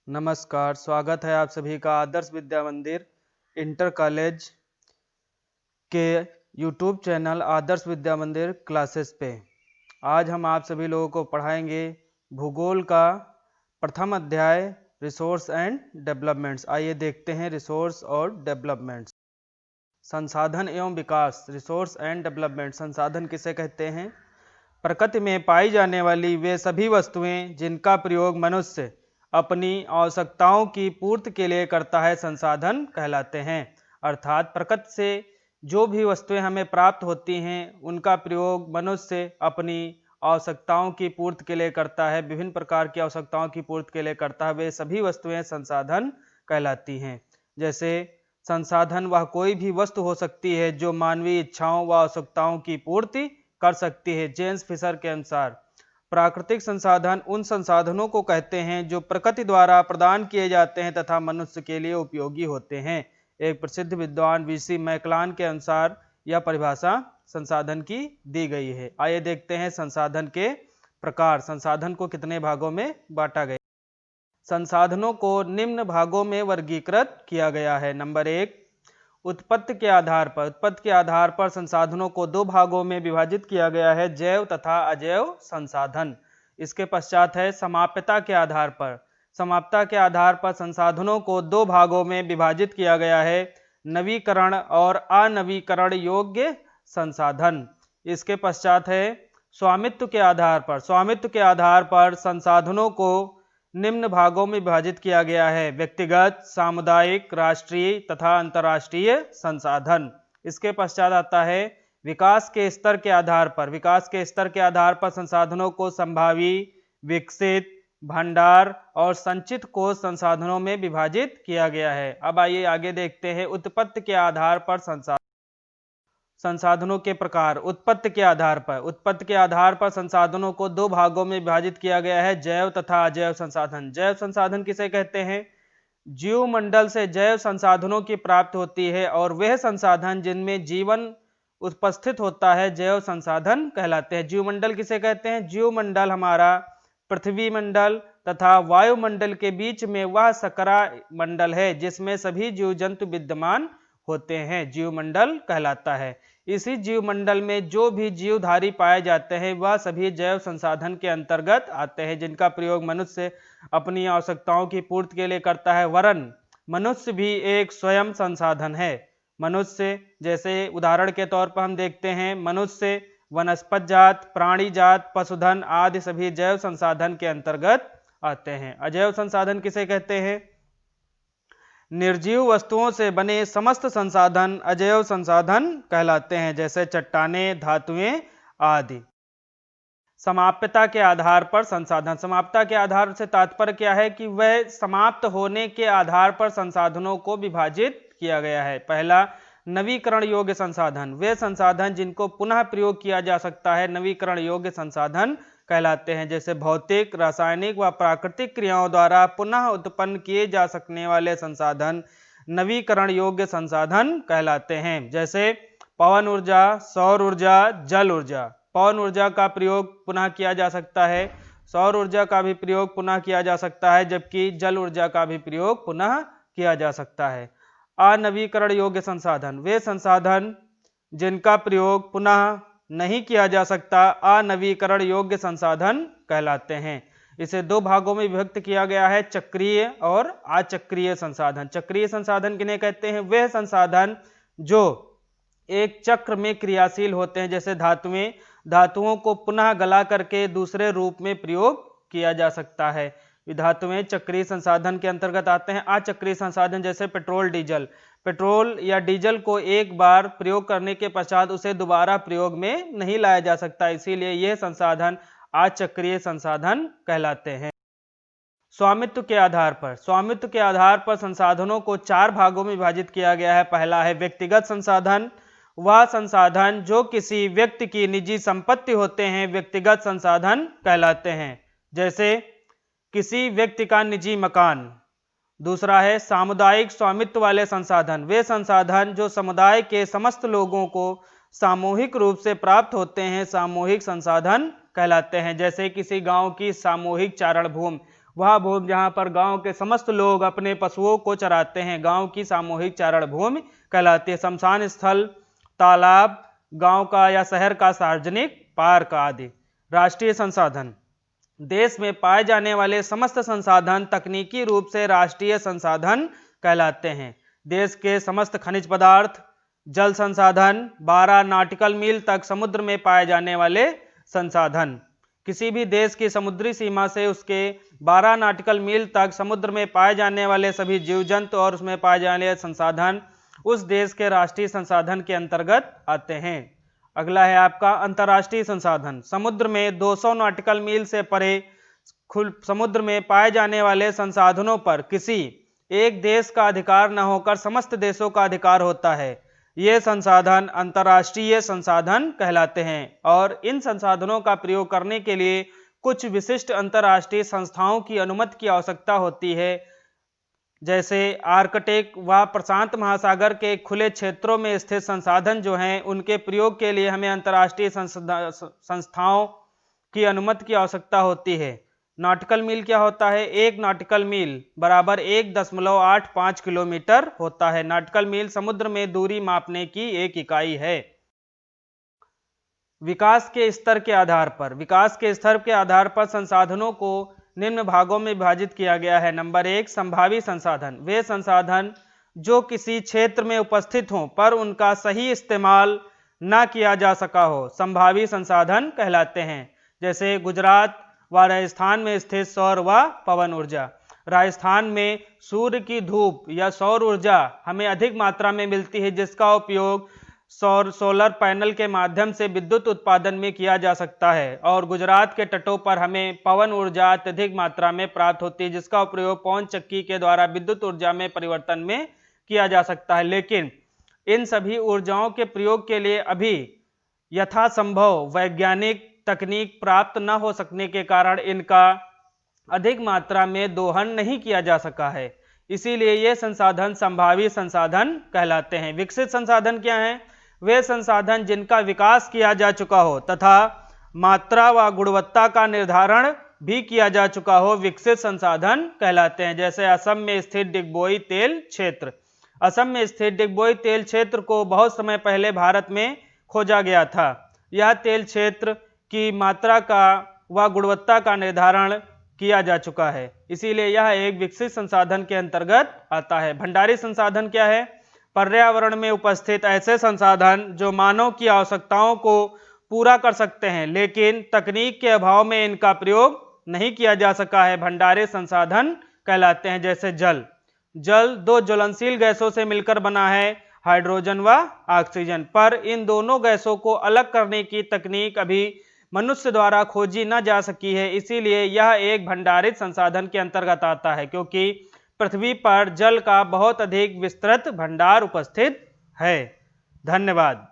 नमस्कार, स्वागत है आप सभी का आदर्श विद्या मंदिर इंटर कॉलेज के यूट्यूब चैनल आदर्श विद्या मंदिर क्लासेस पे। आज हम आप सभी लोगों को पढ़ाएंगे भूगोल का प्रथम अध्याय रिसोर्स एंड डेवलपमेंट्स। आइए देखते हैं रिसोर्स और डेवलपमेंट्स। संसाधन एवं विकास, रिसोर्स एंड डेवलपमेंट। संसाधन किसे कहते हैं? प्रकृति में पाई जाने वाली वे सभी वस्तुएं जिनका प्रयोग मनुष्य अपनी आवश्यकताओं की पूर्ति के लिए करता है, संसाधन कहलाते हैं। अर्थात प्रकृति से जो भी वस्तुएं हमें प्राप्त होती हैं उनका प्रयोग मनुष्य अपनी आवश्यकताओं की पूर्ति के लिए करता है, विभिन्न प्रकार की आवश्यकताओं की पूर्ति के लिए करता है, वे सभी वस्तुएं संसाधन कहलाती हैं। जैसे संसाधन वह कोई भी वस्तु हो सकती है जो मानवीय इच्छाओं व आवश्यकताओं की पूर्ति कर सकती है। जेम्स फिशर के अनुसार प्राकृतिक संसाधन उन संसाधनों को कहते हैं जो प्रकृति द्वारा प्रदान किए जाते हैं तथा मनुष्य के लिए उपयोगी होते हैं। एक प्रसिद्ध विद्वान वीसी मैकलान के अनुसार यह परिभाषा संसाधन की दी गई है। आइए देखते हैं संसाधन के प्रकार। संसाधन को कितने भागों में बांटा गया? संसाधनों को निम्न भागों में वर्गीकृत किया गया है। नंबर 1, उत्पत्ति के आधार पर। उत्पत्ति के आधार पर संसाधनों को दो भागों में विभाजित किया गया है, जैव तथा अजैव संसाधन। इसके पश्चात है समाप्यता के आधार पर। समाप्यता के आधार पर संसाधनों को दो भागों में विभाजित किया गया है, नवीकरण और अनवीकरण योग्य संसाधन। इसके पश्चात है स्वामित्व के आधार पर। स्वामित्व के आधार पर संसाधनों को निम्न भागों में विभाजित किया गया है, व्यक्तिगत, सामुदायिक, राष्ट्रीय तथा अंतर्राष्ट्रीय संसाधन। इसके पश्चात आता है विकास के स्तर के आधार पर। विकास के स्तर के आधार पर संसाधनों को संभावी, विकसित, भंडार और संचित कोष संसाधनों में विभाजित किया गया है। अब आइए आगे देखते हैं उत्पत्ति के आधार पर संसाधनों के प्रकार। उत्पत्ति के आधार पर। उत्पत्ति के आधार पर संसाधनों को दो भागों में विभाजित किया गया है, जैव तथा अजैव संसाधन। जैव संसाधन किसे कहते हैं? जीवमंडल से जैव संसाधनों की प्राप्ति होती है और वह संसाधन जिनमें जीवन उपस्थित होता है जैव संसाधन कहलाते हैं। जीवमंडल किसे कहते हैं? जीवमंडल हमारा पृथ्वी मंडल तथा वायुमंडल के बीच में वह सकरा मंडल है जिसमें सभी जीव जंतु विद्यमान होते हैं, जीवमंडल कहलाता है। इसी जीवमंडल में जो भी जीवधारी पाए जाते हैं वह सभी जैव संसाधन के अंतर्गत आते हैं, जिनका प्रयोग मनुष्य अपनी आवश्यकताओं की पूर्ति के लिए करता है। वरन मनुष्य भी एक स्वयं संसाधन है। मनुष्य, जैसे उदाहरण के तौर पर हम देखते हैं, मनुष्य, वनस्पत जात, प्राणी जात, पशुधन आदि सभी जैव संसाधन के अंतर्गत आते हैं। अजैव संसाधन किसे कहते हैं? निर्जीव वस्तुओं से बने समस्त संसाधन अजैव संसाधन कहलाते हैं, जैसे चट्टानें, धातुएं आदि। समाप्यता के आधार पर संसाधन। समाप्यता के आधार से तात्पर्य क्या है कि वह समाप्त होने के आधार पर संसाधनों को विभाजित किया गया है। पहला, नवीकरण योग्य संसाधन। वे संसाधन जिनको पुनः प्रयोग किया जा सकता है नवीकरण योग्य संसाधन कहलाते हैं, जैसे भौतिक, रासायनिक व प्राकृतिक क्रियाओं द्वारा पुनः उत्पन्न किए जा सकने वाले संसाधन नवीकरण योग्य संसाधन कहलाते हैं, जैसे पवन ऊर्जा, सौर ऊर्जा, जल ऊर्जा। पवन ऊर्जा का प्रयोग पुनः किया जा सकता है, सौर ऊर्जा का भी प्रयोग पुनः किया जा सकता है, जबकि जल ऊर्जा का भी प्रयोग पुनः किया जा सकता है। अनवीकरण योग्य संसाधन, वे संसाधन जिनका प्रयोग पुनः नहीं किया जा सकता अनवीकरण योग्य संसाधन कहलाते हैं। इसे दो भागों में विभक्त किया गया है, चक्रीय और अचक्रीय संसाधन। चक्रीय संसाधन किन्हें कहते हैं? वे संसाधन जो एक चक्र में क्रियाशील होते हैं, जैसे धातुएं। धातुओं को पुनः गला करके दूसरे रूप में प्रयोग किया जा सकता है। धातुएं चक्रीय संसाधन के अंतर्गत आते हैं। अचक्रीय संसाधन जैसे पेट्रोल, डीजल। पेट्रोल या डीजल को एक बार प्रयोग करने के पश्चात उसे दोबारा प्रयोग में नहीं लाया जा सकता, इसीलिए यह संसाधन अचक्रीय संसाधन कहलाते हैं। स्वामित्व के आधार पर। स्वामित्व के आधार पर संसाधनों को चार भागों में विभाजित किया गया है। पहला है व्यक्तिगत संसाधन। वह संसाधन जो किसी व्यक्ति की निजी संपत्ति होते हैं व्यक्तिगत संसाधन कहलाते हैं, जैसे किसी व्यक्ति का निजी मकान। दूसरा है सामुदायिक स्वामित्व वाले संसाधन। वे संसाधन जो समुदाय के समस्त लोगों को सामूहिक रूप से प्राप्त होते हैं सामूहिक संसाधन कहलाते हैं, जैसे किसी गांव की सामूहिक चारण भूमि। वह भूमि जहाँ पर गांव के समस्त लोग अपने पशुओं को चराते हैं गांव की सामूहिक चारण भूमि कहलाती है। श्मशान स्थल, तालाब, गांव का या शहर का सार्वजनिक पार्क आदि। राष्ट्रीय संसाधन, देश में पाए जाने वाले समस्त संसाधन तकनीकी रूप से राष्ट्रीय संसाधन कहलाते हैं। देश के समस्त खनिज पदार्थ, जल संसाधन, 12 नॉटिकल मील तक समुद्र में पाए जाने वाले संसाधन। किसी भी देश की समुद्री सीमा से उसके 12 नॉटिकल मील तक समुद्र में पाए जाने वाले सभी जीव जंतु और उसमें पाए जाने वाले संसाधन उस देश के राष्ट्रीय संसाधन के अंतर्गत आते हैं। अगला है आपका अंतर्राष्ट्रीय संसाधन। समुद्र में 200 नॉटिकल मील से परे समुद्र में पाए जाने वाले संसाधनों पर किसी एक देश का अधिकार न होकर समस्त देशों का अधिकार होता है। ये संसाधन अंतर्राष्ट्रीय संसाधन कहलाते हैं और इन संसाधनों का प्रयोग करने के लिए कुछ विशिष्ट अंतर्राष्ट्रीय संस्थाओं की अनुमति की आवश्यकता होती है। जैसे आर्कटिक व प्रशांत महासागर के खुले क्षेत्रों में स्थित संसाधन जो हैं उनके प्रयोग के लिए हमें अंतर्राष्ट्रीय संस्थाओं की अनुमति की आवश्यकता होती है। नॉटिकल मील क्या होता है? एक नॉटिकल मील बराबर 1.85 किलोमीटर होता है। नॉटिकल मील समुद्र में दूरी मापने की एक इकाई है। विकास के स्तर के आधार पर, विकास के स्तर के आधार पर संसाधनों को निम्न भागों में विभाजित किया गया है। नंबर 1, संभावी संसाधन। वे संसाधन जो किसी क्षेत्र में उपस्थित हों पर उनका सही इस्तेमाल न किया जा सका हो, संभावी संसाधन कहलाते हैं। जैसे गुजरात व राजस्थान में स्थित सौर व पवन ऊर्जा। राजस्थान में सूर्य की धूप या सौर ऊर्जा हमें अधिक मात्रा में मिलती है, जिसका उपयोग सोलर पैनल के माध्यम से विद्युत उत्पादन में किया जा सकता है। और गुजरात के तटों पर हमें पवन ऊर्जा अत्यधिक मात्रा में प्राप्त होती है, जिसका प्रयोग पवन चक्की के द्वारा विद्युत ऊर्जा में परिवर्तन में किया जा सकता है। लेकिन इन सभी ऊर्जाओं के प्रयोग के लिए अभी यथासंभव वैज्ञानिक तकनीक प्राप्त न हो सकने के कारण इनका अधिक मात्रा में दोहन नहीं किया जा सका है। इसीलिए ये संसाधन संभावी संसाधन कहलाते हैं। विकसित संसाधन क्या हैं? वे संसाधन जिनका विकास किया जा चुका हो तथा मात्रा व गुणवत्ता का निर्धारण भी किया जा चुका हो, विकसित संसाधन कहलाते हैं। जैसे असम में स्थित डिगबोई तेल क्षेत्र। असम में स्थित डिगबोई तेल क्षेत्र को बहुत समय पहले भारत में खोजा गया था। यह तेल क्षेत्र की मात्रा का व गुणवत्ता का निर्धारण किया जा चुका है, इसीलिए यह एक विकसित संसाधन के अंतर्गत आता है। भंडारी संसाधन क्या है? पर्यावरण में उपस्थित ऐसे संसाधन जो मानव की आवश्यकताओं को पूरा कर सकते हैं, लेकिन तकनीक के अभाव में इनका प्रयोग नहीं किया जा सका है, भंडारी संसाधन कहलाते हैं। जैसे जल। जल 2 ज्वलनशील गैसों से मिलकर बना है, हाइड्रोजन व ऑक्सीजन, पर इन दोनों गैसों को अलग करने की तकनीक अभी मनुष्य द्वारा खोजी न जा सकी है। इसीलिए यह एक भंडारित संसाधन के अंतर्गत आता है, क्योंकि पृथ्वी पर जल का बहुत अधिक विस्तृत भंडार उपस्थित है। धन्यवाद।